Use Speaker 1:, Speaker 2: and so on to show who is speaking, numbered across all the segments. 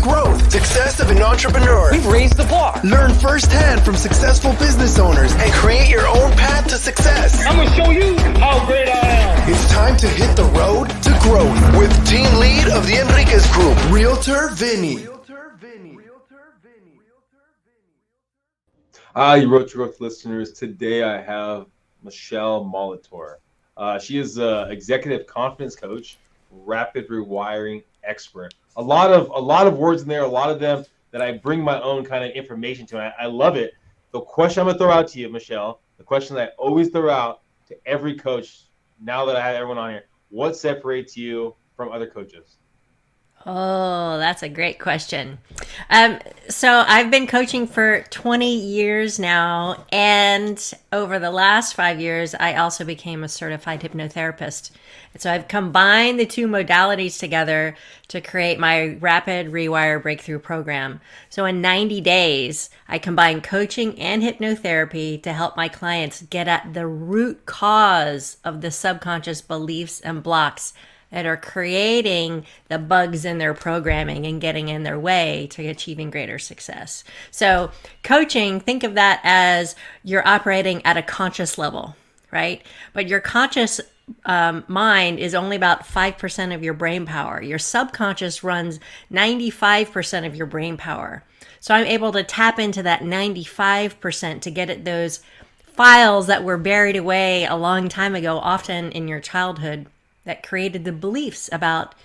Speaker 1: growth, success of an entrepreneur.
Speaker 2: We've raised the bar.
Speaker 1: Learn firsthand from successful business owners and create your own path to success.
Speaker 2: I'm going to show you how great I am.
Speaker 1: It's time to hit the road to growth with team lead of the Enriquez Group, Realtor Vinny.
Speaker 3: Hi, Road to Growth listeners. Today I have Michele Molitor. She is an executive confidence coach, rapid rewiring expert. A lot of words in there, a lot of them that I bring my own kind of information to. And I love it. The question I'm going to throw out to you, Michele, the question that I always throw out to every coach now that I have everyone on here, what separates you from other coaches?
Speaker 4: Oh, that's a great question. So I've been coaching for 20 years now, and over the last 5 years, I also became a certified hypnotherapist. So I've combined the two modalities together to create my Rapid Rewire Breakthrough Program. So in 90 days, I combine coaching and hypnotherapy to help my clients get at the root cause of the subconscious beliefs and blocks that are creating the bugs in their programming and getting in their way to achieving greater success. So coaching, think of that as you're operating at a conscious level, right? But your conscious mind is only about 5% of your brain power. Your subconscious runs 95% of your brain power. So I'm able to tap into that 95% to get at those files that were buried away a long time ago, often in your childhood, that created the beliefs about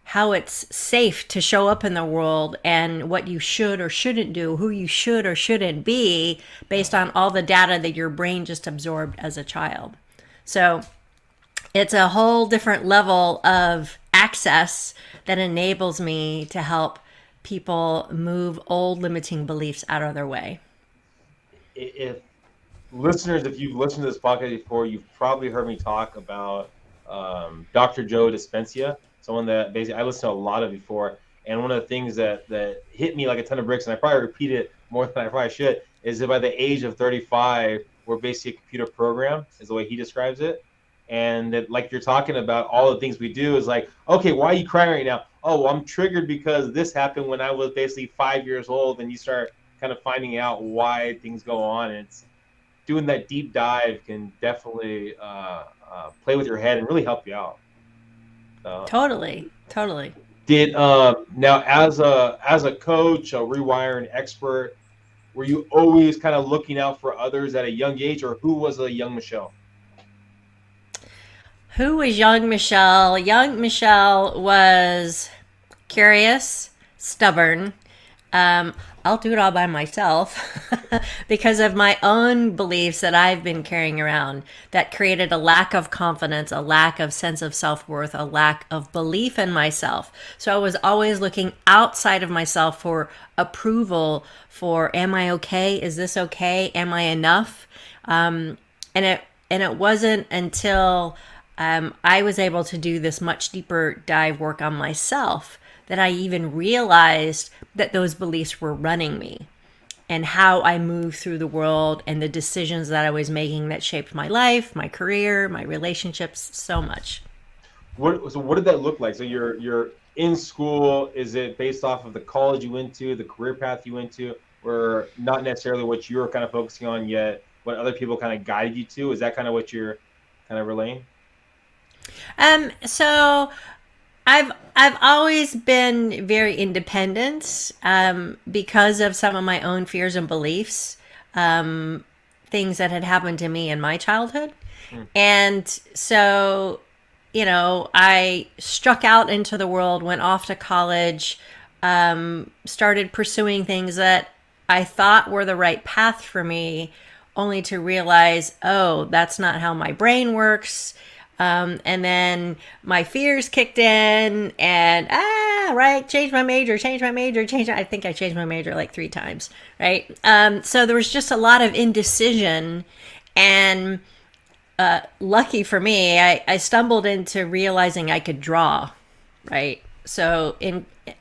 Speaker 4: how it's safe to show up in the world and what you should or shouldn't do, who you should or shouldn't be based on all the data that your brain just absorbed as a child. So it's a whole different level of access that enables me to help people move old limiting beliefs out of their way.
Speaker 3: If you've listened to this podcast before, you've probably heard me talk about Dr. Joe Dispenza, someone that basically I listened to a lot of before. And one of the things that hit me like a ton of bricks, and I probably repeat it more than I probably should, is that by the age of 35, we're basically a computer program, is the way he describes it. And that, like you're talking about, all the things we do is like, okay, why are you crying right now? Oh, well, I'm triggered because this happened when I was basically 5 years old. And you start kind of finding out why things go on. And it's doing that deep dive can definitely play with your head and really help you out.
Speaker 4: Totally.
Speaker 3: Did now as a coach, a rewiring expert, were you always kind of looking out for others at a young age, or who was a young Michele?
Speaker 4: Who was young Michele? Young Michele was curious, stubborn. I'll do it all by myself because of my own beliefs that I've been carrying around that created a lack of confidence, a lack of sense of self-worth, a lack of belief in myself. So I was always looking outside of myself for approval, for am I okay? Is this okay? Am I enough? And it wasn't until I was able to do this much deeper dive work on myself that I even realized that those beliefs were running me and how I moved through the world and the decisions that I was making that shaped my life, my career, my relationships so much.
Speaker 3: What did that look like? So you're in school. Is it based off of the college you went to, the career path you went to, or not necessarily what you were kind of focusing on yet, what other people kind of guided you to? Is that kind of what you're kind of relaying?
Speaker 4: So I've always been very independent because of some of my own fears and beliefs, things that had happened to me in my childhood. And so, I struck out into the world, went off to college, started pursuing things that I thought were the right path for me, only to realize, oh, that's not how my brain works. And then my fears kicked in and, change my major. I think I changed my major like 3 times, right? So there was just a lot of indecision, and lucky for me, I stumbled into realizing I could draw, right? So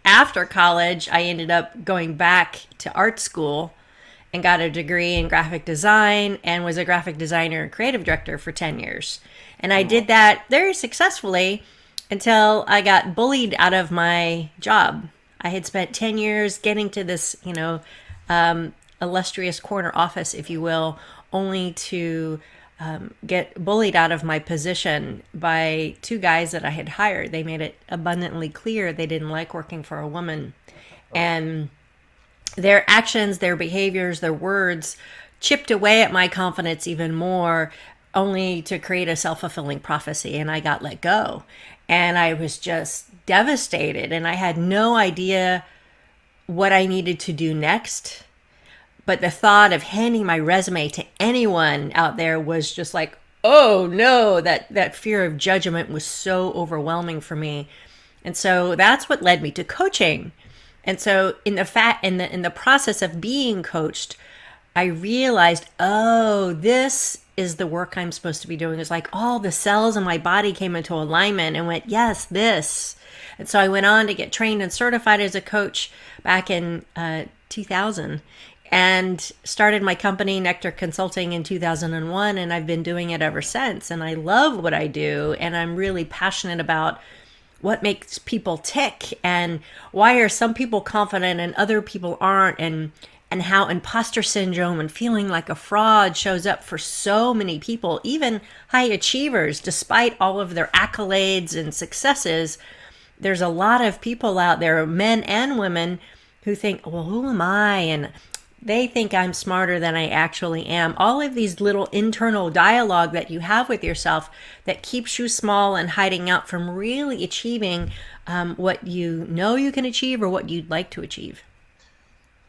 Speaker 4: after college, I ended up going back to art school and got a degree in graphic design and was a graphic designer and creative director for 10 years. And I did that very successfully until I got bullied out of my job. I had spent 10 years getting to this, illustrious corner office, if you will, only to get bullied out of my position by two guys that I had hired. They made it abundantly clear they didn't like working for a woman. And their actions, their behaviors, their words chipped away at my confidence even more, only to create a self-fulfilling prophecy. And I got let go. And I was just devastated. And I had no idea what I needed to do next. But the thought of handing my resume to anyone out there was just like, oh no, that fear of judgment was so overwhelming for me. And so that's what led me to coaching. And so in the process of being coached, I realized, oh, this is the work I'm supposed to be doing. It's like all the cells in my body came into alignment and went, yes, this. And so I went on to get trained and certified as a coach back in 2000. And started my company, Nectar Consulting, in 2001, and I've been doing it ever since. And I love what I do, and I'm really passionate about what makes people tick, and why are some people confident and other people aren't, and how imposter syndrome and feeling like a fraud shows up for so many people, even high achievers, despite all of their accolades and successes. There's a lot of people out there, men and women, who think, well, who am I? And they think I'm smarter than I actually am. All of these little internal dialogue that you have with yourself that keeps you small and hiding out from really achieving what you know you can achieve or what you'd like to achieve.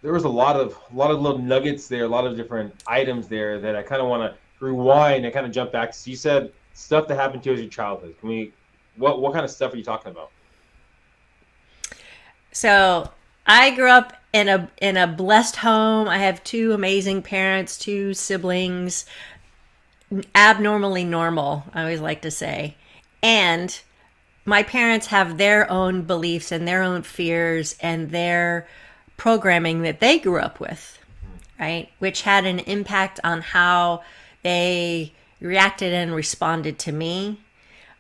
Speaker 3: There was a lot of little nuggets there, a lot of different items there that I kind of want to rewind and kind of jump back. So you said stuff that happened to you as your childhood. What kind of stuff are you talking about?
Speaker 4: So I grew up in a blessed home. I have two amazing parents, two siblings, abnormally normal, I always like to say. And my parents have their own beliefs and their own fears and their programming that they grew up with, right? Which had an impact on how they reacted and responded to me.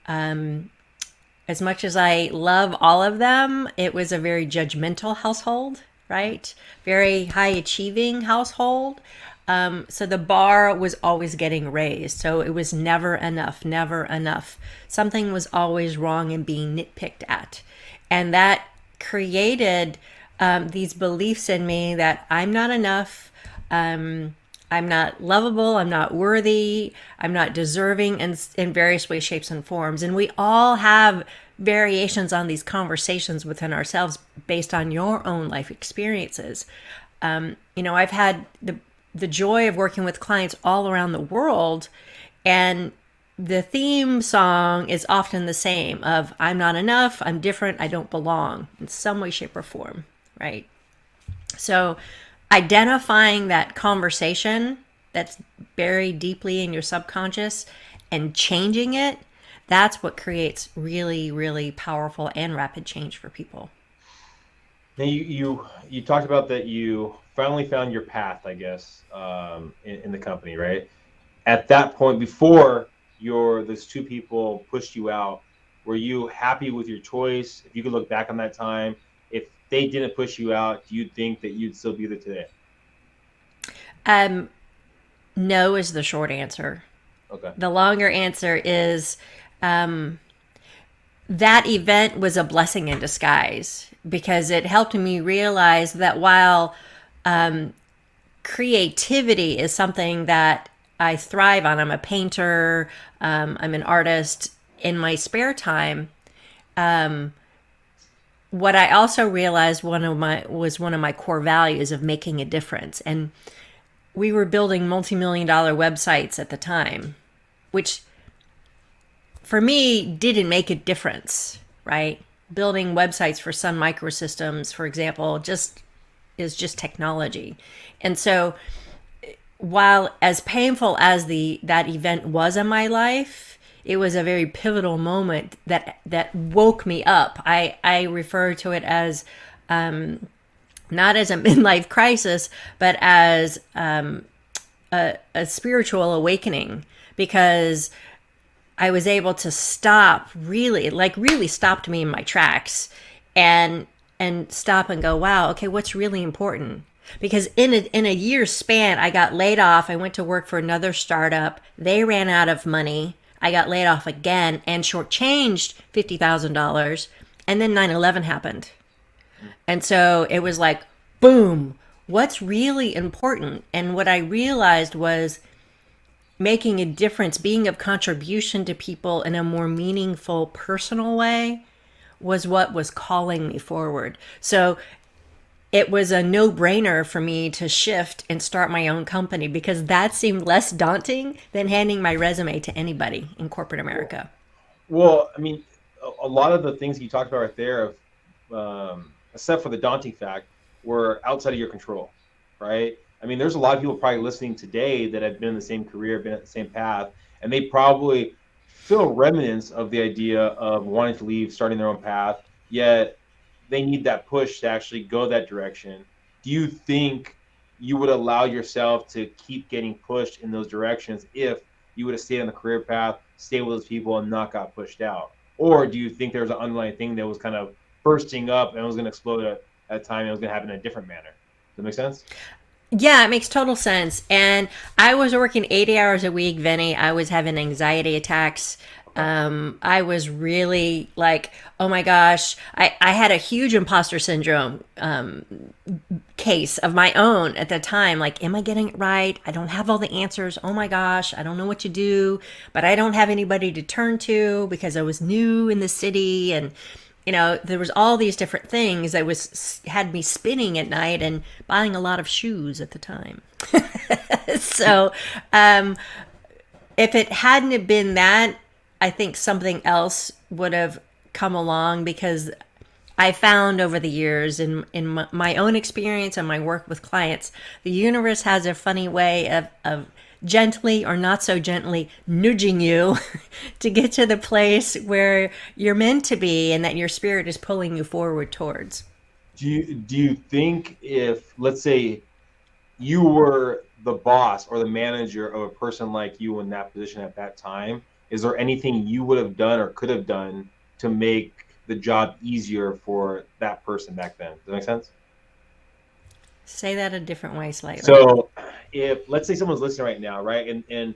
Speaker 4: As much as I love all of them, it was a very judgmental household, right? Very high achieving household. So the bar was always getting raised. So it was never enough, never enough. Something was always wrong and being nitpicked at. And that created these beliefs in me that I'm not enough, I'm not lovable, I'm not worthy, I'm not deserving in various ways, shapes, and forms. And we all have variations on these conversations within ourselves based on your own life experiences. I've had the joy of working with clients all around the world, and the theme song is often the same of I'm not enough, I'm different, I don't belong in some way, shape, or form, right? So identifying that conversation that's buried deeply in your subconscious and changing it, that's what creates really, really powerful and rapid change for people.
Speaker 3: Now you talked about that you finally found your path, I guess, in the company, right? At that point, before those two people pushed you out, were you happy with your choice? If you could look back on that time, if they didn't push you out, do you think that you'd still be there today?
Speaker 4: No is the short answer.
Speaker 3: Okay.
Speaker 4: The longer answer is that event was a blessing in disguise, because it helped me realize that while creativity is something that I thrive on, I'm a painter, I'm an artist in my spare time. What I also realized was one of my core values of making a difference. And we were building multi-million-dollar websites at the time, which for me didn't make a difference, right? Building websites for Sun Microsystems, for example, is just technology. And so while as painful as that event was in my life, it was a very pivotal moment that woke me up. I refer to it as not as a midlife crisis, but as a spiritual awakening, because I was able to stop, really stopped me in my tracks and and stop and go, wow, okay, what's really important? Because in a year's span, I got laid off. I went to work for another startup. They ran out of money. I got laid off again and shortchanged $50,000. And then 9/11 happened. And so it was like, boom, what's really important? And what I realized was making a difference, being of contribution to people in a more meaningful, personal way was what was calling me forward. So it was a no-brainer for me to shift and start my own company because that seemed less daunting than handing my resume to anybody in corporate America.
Speaker 3: Well, I mean, a lot of the things you talked about right there, except for the daunting fact, were outside of your control, right? I mean, there's a lot of people probably listening today that have been in the same career, been at the same path, and they probably feel remnants of the idea of wanting to leave, starting their own path, yet they need that push to actually go that direction. Do you think you would allow yourself to keep getting pushed in those directions if you would have stayed on the career path, stayed with those people, and not got pushed out? Or do you think there's an underlying thing that was kind of bursting up and was going to explode at a time and it was going to happen in a different manner? Does that make sense?
Speaker 4: Yeah, it makes total sense. And I was working 80 hours a week, Vinny. I was having anxiety attacks. I was really like, oh my gosh, I had a huge imposter syndrome case of my own at the time. Like, am I getting it right? I don't have all the answers. Oh my gosh, I don't know what to do, but I don't have anybody to turn to because I was new in the city. And, you know, there was all these different things that had me spinning at night and buying a lot of shoes at the time. So, if it hadn't have been that, I think something else would have come along because I found over the years in my own experience and my work with clients, the universe has a funny way of gently or not so gently nudging you to get to the place where you're meant to be and that your spirit is pulling you forward towards.
Speaker 3: Do you think if, let's say, you were the boss or the manager of a person like you in that position at that time, is there anything you would have done or could have done to make the job easier for that person back then? Does that make sense?
Speaker 4: Say that a different way slightly.
Speaker 3: So if, let's say someone's listening right now, right, and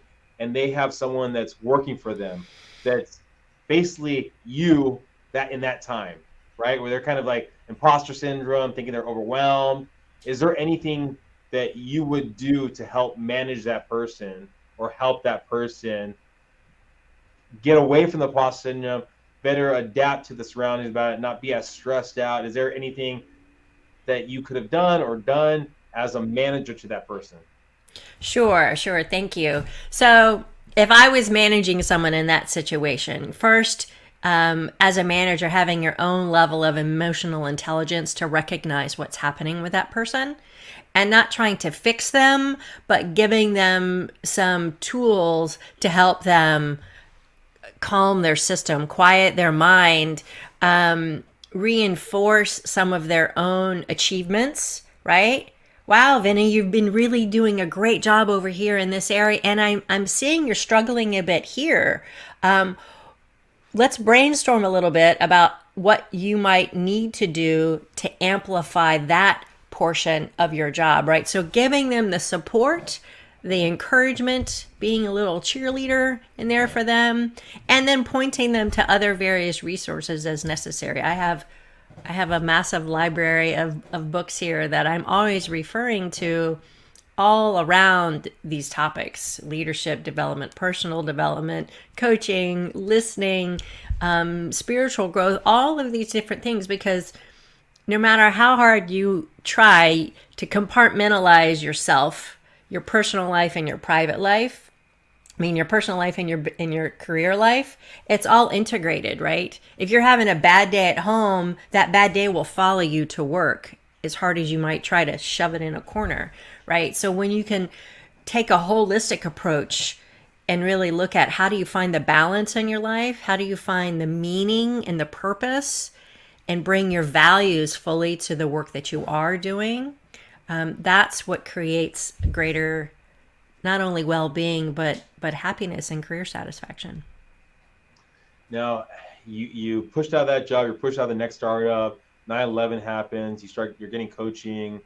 Speaker 3: they have someone that's working for them that's basically you that in that time, right, where they're kind of like imposter syndrome, thinking they're overwhelmed, is there anything that you would do to help manage that person or help that person get away from the imposter syndrome, better adapt to the surroundings about it, not be as stressed out? Is there anything that you could have done as a manager to that person?
Speaker 4: Sure. Thank you. So if I was managing someone in that situation, first, as a manager, having your own level of emotional intelligence to recognize what's happening with that person and not trying to fix them, but giving them some tools to help them calm their system, quiet their mind, reinforce some of their own achievements, right? Wow, Vinny, you've been really doing a great job over here in this area, and I'm seeing you're struggling a bit here. Let's brainstorm a little bit about what you might need to do to amplify that portion of your job, right? So giving them the support, the encouragement, being a little cheerleader in there for them, and then pointing them to other various resources as necessary. I have a massive library of books here that I'm always referring to all around these topics: leadership development, personal development, coaching, listening, spiritual growth, all of these different things, because no matter how hard you try to compartmentalize yourself, your personal life and your private life, I mean, your personal life and your career life, it's all integrated, right? If you're having a bad day at home, that bad day will follow you to work, as hard as you might try to shove it in a corner, right? So when you can take a holistic approach and really look at how do you find the balance in your life, how do you find the meaning and the purpose, and bring your values fully to the work that you are doing, that's what creates greater, not only well-being, but happiness and career satisfaction.
Speaker 3: Now, you pushed out of that job, you're pushed out of the next startup, 9/11 happens, you're getting coaching.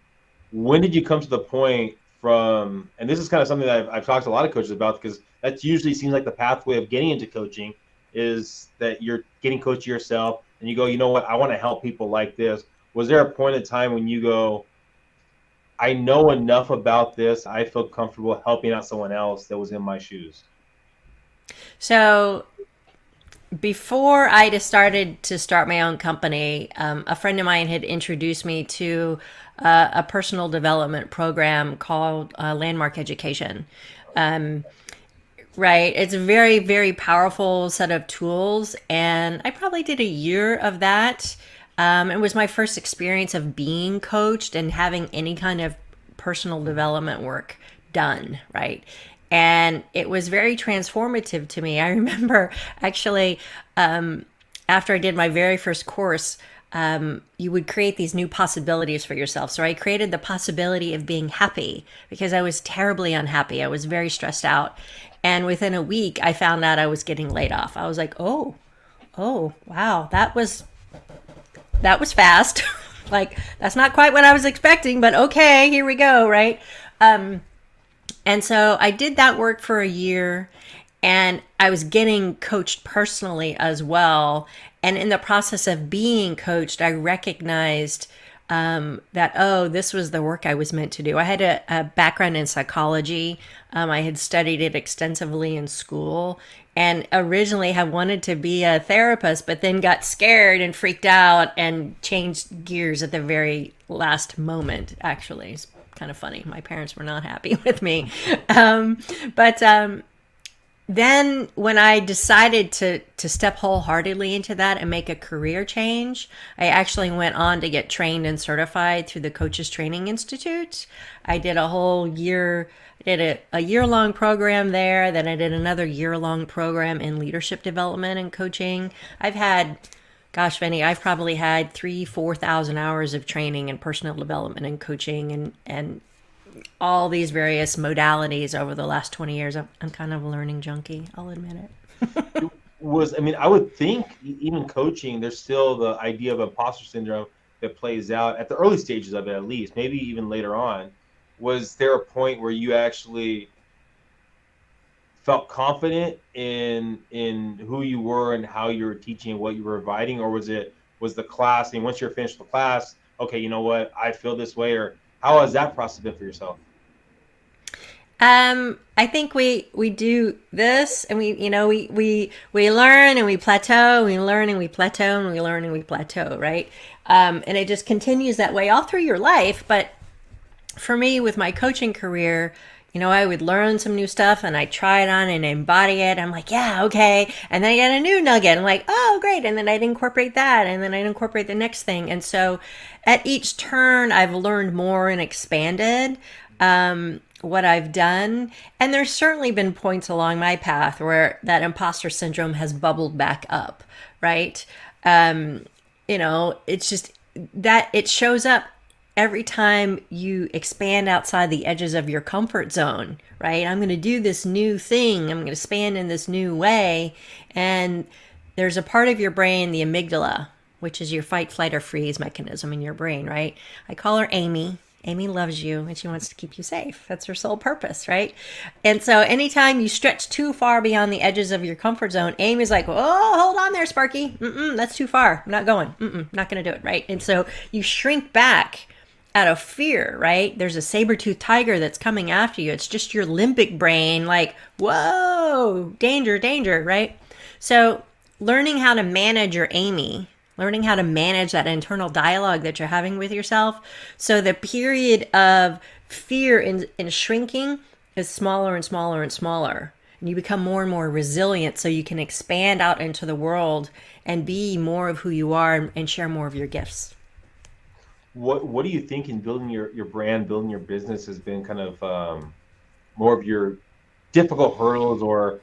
Speaker 3: When did you come to the point from, and this is kind of something that I've talked to a lot of coaches about, because that usually seems like the pathway of getting into coaching, is that you're getting coached yourself and you go, you know what, I want to help people like this. Was there a point in time when you go, I know enough about this, I feel comfortable helping out someone else that was in my shoes?
Speaker 4: So before I decided to start my own company, a friend of mine had introduced me to a personal development program called Landmark Education. Right. It's a very, very powerful set of tools. And I probably did a year of that. It was my first experience of being coached and having any kind of personal development work done. Right. And it was very transformative to me. I remember actually, after I did my very first course, you would create these new possibilities for yourself. So I created the possibility of being happy because I was terribly unhappy. I was very stressed out. And within a week, I found out I was getting laid off. I was like, oh, wow, that was fast. Like, that's not quite what I was expecting, but okay, here we go, right? And so I did that work for a year, and I was getting coached personally as well. And in the process of being coached, I recognized that, oh, this was the work I was meant to do. I had a background in psychology. I had studied it extensively in school and originally had wanted to be a therapist, but then got scared and freaked out and changed gears at the very last moment, actually. It's kind of funny. My parents were not happy with me. Then when I decided to step wholeheartedly into that and make a career change, I actually went on to get trained and certified through the Coaches Training Institute. I did a whole year, a year-long program there. Then I did another year-long program in leadership development and coaching. I've had, gosh, Vinny, I've probably had 4,000 hours of training in personal development and coaching and all these various modalities over the last 20 years. I'm kind of a learning junkie, I'll admit it.
Speaker 3: I would think even coaching, there's still the idea of imposter syndrome that plays out at the early stages of it, at least, maybe even later on. Was there a point where you actually felt confident in who you were and how you were teaching and what you were providing? Or was the class, and once you're finished the class, okay, you know what, I feel this way? Or how has that process been for yourself?
Speaker 4: I think we do this, and we learn and we plateau, we learn and we plateau, and we learn and we plateau, right? And it just continues that way all through your life. But for me, with my coaching career, I would learn some new stuff and I try it on and embody it. I'm like, yeah, okay. And then I get a new nugget. I'm like, oh, great. And then I'd incorporate that. And then I'd incorporate the next thing. And so at each turn, I've learned more and expanded what I've done. And there's certainly been points along my path where that imposter syndrome has bubbled back up, right? It's just that it shows up every time you expand outside the edges of your comfort zone, right? I'm going to do this new thing. I'm going to expand in this new way. And there's a part of your brain, the amygdala, which is your fight, flight, or freeze mechanism in your brain, right? I call her Amy. Amy loves you and she wants to keep you safe. That's her sole purpose, right? And so anytime you stretch too far beyond the edges of your comfort zone, Amy's like, oh, hold on there, Sparky. That's too far. I'm not going. Not going to do it, right? And so you shrink back out of fear, right? There's a saber-toothed tiger that's coming after you. It's just your limbic brain like, whoa, danger, danger, right? So learning how to manage your Amy, learning how to manage that internal dialogue that you're having with yourself. So the period of fear and shrinking is smaller and smaller and smaller. And you become more and more resilient so you can expand out into the world and be more of who you are and share more of your gifts.
Speaker 3: What do you think in building your brand, building your business has been kind of more of your difficult hurdles or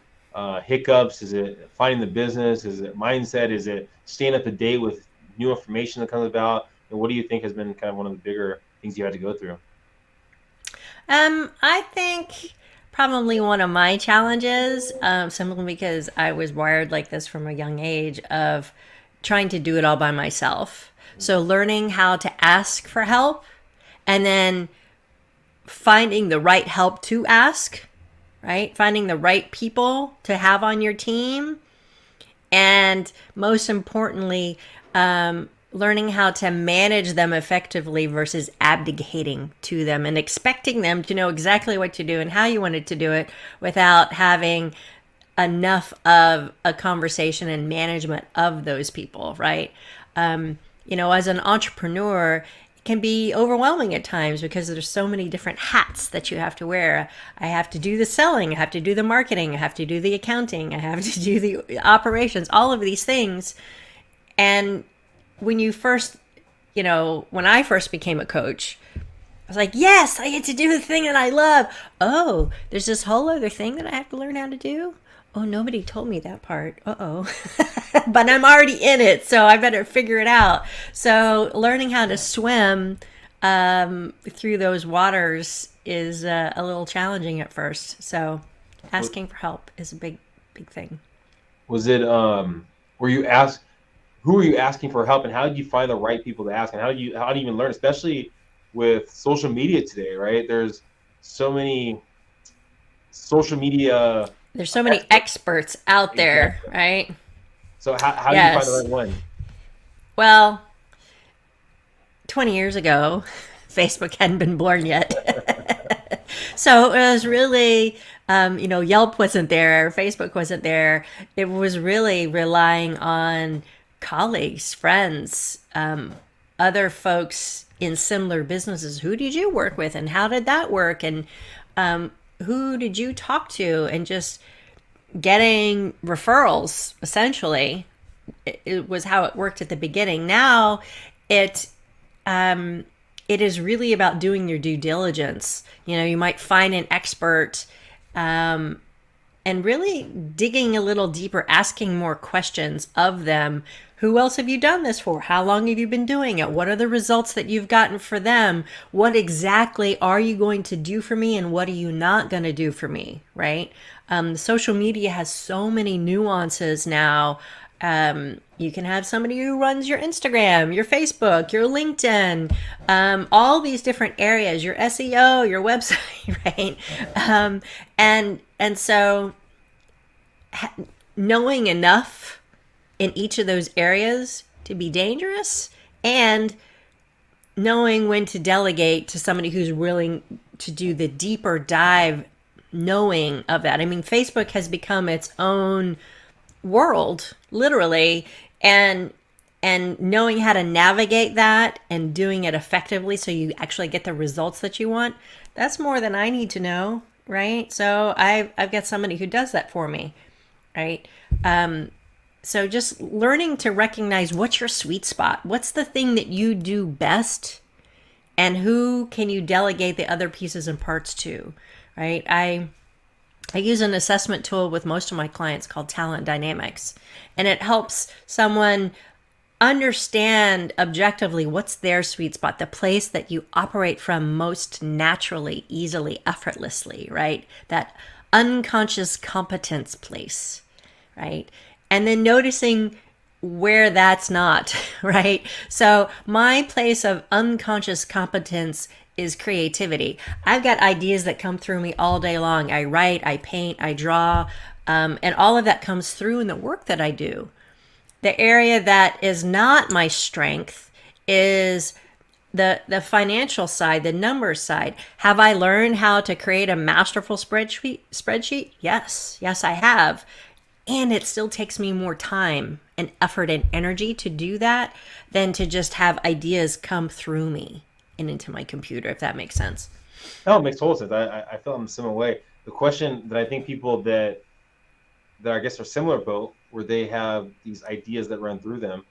Speaker 3: hiccups? Is it finding the business? Is it mindset? Is it staying up to date with new information that comes about? And what do you think has been kind of one of the bigger things you had to go through?
Speaker 4: I think probably one of my challenges, simply because I was wired like this from a young age, of trying to do it all by myself. So learning how to ask for help and then finding the right help to ask, right? Finding the right people to have on your team. And most importantly, learning how to manage them effectively versus abdicating to them and expecting them to know exactly what to do and how you wanted to do it without having enough of a conversation and management of those people, right? As an entrepreneur, it can be overwhelming at times because there's so many different hats that you have to wear. I have to do the selling, I have to do the marketing, I have to do the accounting, I have to do the operations, all of these things. And when I first became a coach, I was like, yes, I get to do the thing that I love. Oh, there's this whole other thing that I have to learn how to do. Oh, nobody told me that part. Uh-oh. But I'm already in it, so I better figure it out. So learning how to swim through those waters is a little challenging at first. So asking for help is a big, big thing.
Speaker 3: Was it, who were you asking for help, and how did you find the right people to ask, and how do you even learn, especially with social media today, right? There's so many social media.
Speaker 4: There's so many experts out there, exactly. Right?
Speaker 3: So how do you find the right one?
Speaker 4: Well, 20 years ago, Facebook hadn't been born yet. So it was really, Yelp wasn't there, Facebook wasn't there. It was really relying on colleagues, friends, other folks in similar businesses. Who did you work with and how did that work? And who did you talk to? And just getting referrals, essentially, it was how it worked at the beginning. Now it is really about doing your due diligence. You might find an expert and really digging a little deeper, asking more questions of them. Who else have you done this for? How long have you been doing it? What are the results that you've gotten for them? What exactly are you going to do for me, and what are you not going to do for me, right? Social media has so many nuances now. You can have somebody who runs your Instagram, your Facebook, your LinkedIn, all these different areas, your SEO, your website, right? And so knowing enough in each of those areas to be dangerous, and knowing when to delegate to somebody who's willing to do the deeper dive knowing of that. I mean, Facebook has become its own world, literally, and knowing how to navigate that and doing it effectively so you actually get the results that you want, that's more than I need to know, right? So I've got somebody who does that for me, right? So just learning to recognize what's your sweet spot. What's the thing that you do best, and who can you delegate the other pieces and parts to, right? I use an assessment tool with most of my clients called Talent Dynamics, and it helps someone understand objectively what's their sweet spot, the place that you operate from most naturally, easily, effortlessly, right? That unconscious competence place, right? And then noticing where that's not, right? So my place of unconscious competence is creativity. I've got ideas that come through me all day long. I write, I paint, I draw, and all of that comes through in the work that I do. The area that is not my strength is the financial side, the numbers side. Have I learned how to create a masterful spreadsheet? Yes, I have. And it still takes me more time and effort and energy to do that than to just have ideas come through me and into my computer, if that makes sense.
Speaker 3: No, it makes total sense. I feel in a similar way. The question that I think people that I guess are similar boat, where they have these ideas that run through them,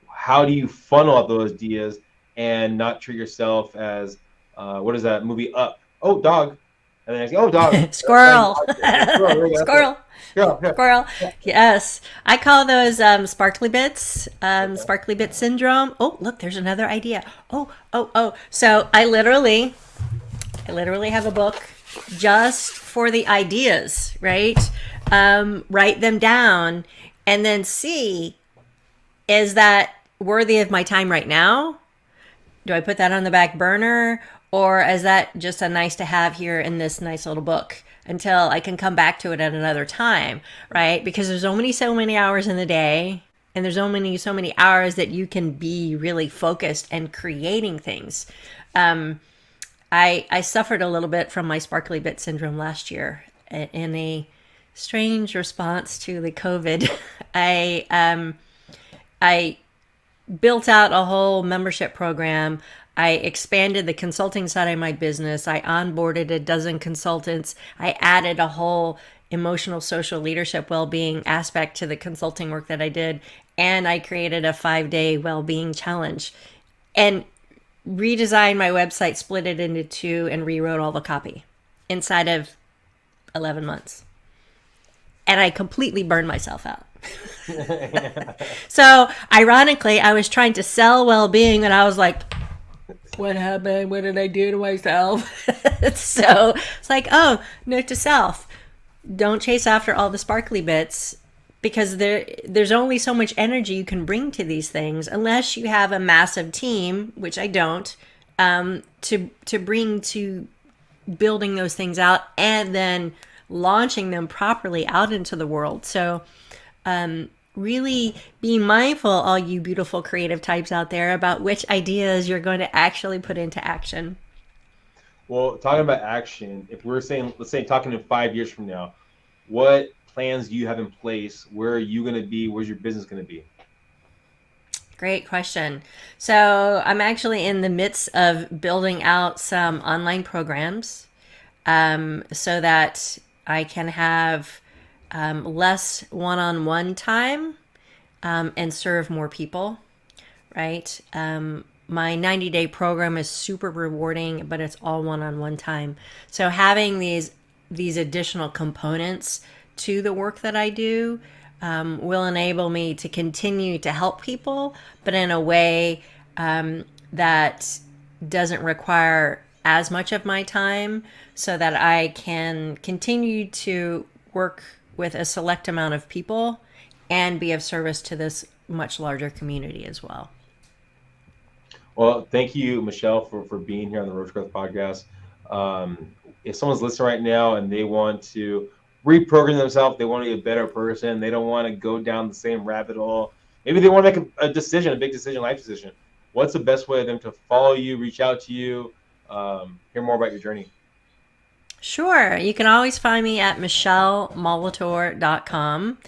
Speaker 3: how do you funnel out those ideas and not treat yourself as, what is that movie Up? Oh, dog. And then I say, oh, dog.
Speaker 4: Squirrel. Squirrel. Yes. I call those sparkly bits, sparkly bit syndrome. Oh, look, there's another idea. Oh. So I literally have a book just for the ideas, right? Write them down and then see, is that worthy of my time right now? Do I put that on the back burner? Or is that just a nice to have here in this nice little book until I can come back to it at another time, right? Because there's so many hours in the day, and there's so many hours that you can be really focused and creating things. I suffered a little bit from my sparkly bit syndrome last year in a strange response to the COVID. I built out a whole membership program. I expanded the consulting side of my business. I onboarded a dozen consultants. I added a whole emotional, social, leadership, well-being aspect to the consulting work that I did. And I created a 5-day well-being challenge and redesigned my website, split it into 2, and rewrote all the copy inside of 11 months. And I completely burned myself out. So ironically, I was trying to sell well-being and I was like, what happened? What did I do to myself? So it's like, oh, note to self, don't chase after all the sparkly bits, because there's only so much energy you can bring to these things unless you have a massive team, which I don't, to bring to building those things out and then launching them properly out into the world. So really be mindful, all you beautiful creative types out there, about which ideas you're going to actually put into action.
Speaker 3: Well, talking about action, if we're saying, let's say talking in 5 years from now, what plans do you have in place? Where are you going to be? Where's your business going to be?
Speaker 4: Great question. So I'm actually in the midst of building out some online programs so that I can have less one-on-one time and serve more people, right? My 90-day program is super rewarding, but it's all one-on-one time. So having these additional components to the work that I do will enable me to continue to help people, but in a way that doesn't require as much of my time, so that I can continue to work with a select amount of people and be of service to this much larger community as well.
Speaker 3: Well, thank you, Michele, for being here on the Road to Growth podcast. If someone's listening right now and they want to reprogram themselves, they want to be a better person, they don't want to go down the same rabbit hole, maybe they want to make a decision, a big decision, life decision, what's the best way of them to follow you, reach out to you, hear more about your journey?
Speaker 4: Sure. You can always find me at michelemolitor.com.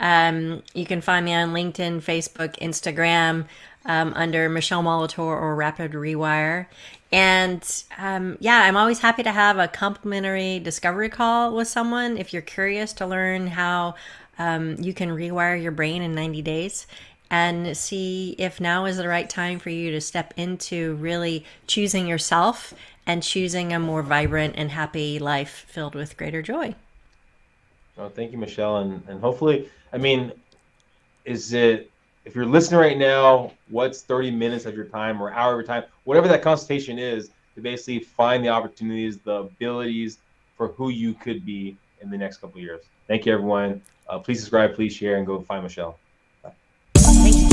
Speaker 4: You can find me on LinkedIn, Facebook, Instagram, under Michele Molitor or Rapid Rewire. And I'm always happy to have a complimentary discovery call with someone if you're curious to learn how you can rewire your brain in 90 days and see if now is the right time for you to step into really choosing yourself and choosing a more vibrant and happy life filled with greater joy.
Speaker 3: Well, thank you, Michele. And hopefully, I mean, if you're listening right now, what's 30 minutes of your time or hour of your time, whatever that consultation is, to basically find the opportunities, the abilities for who you could be in the next couple of years. Thank you, everyone. Please subscribe, please share, and go find Michele.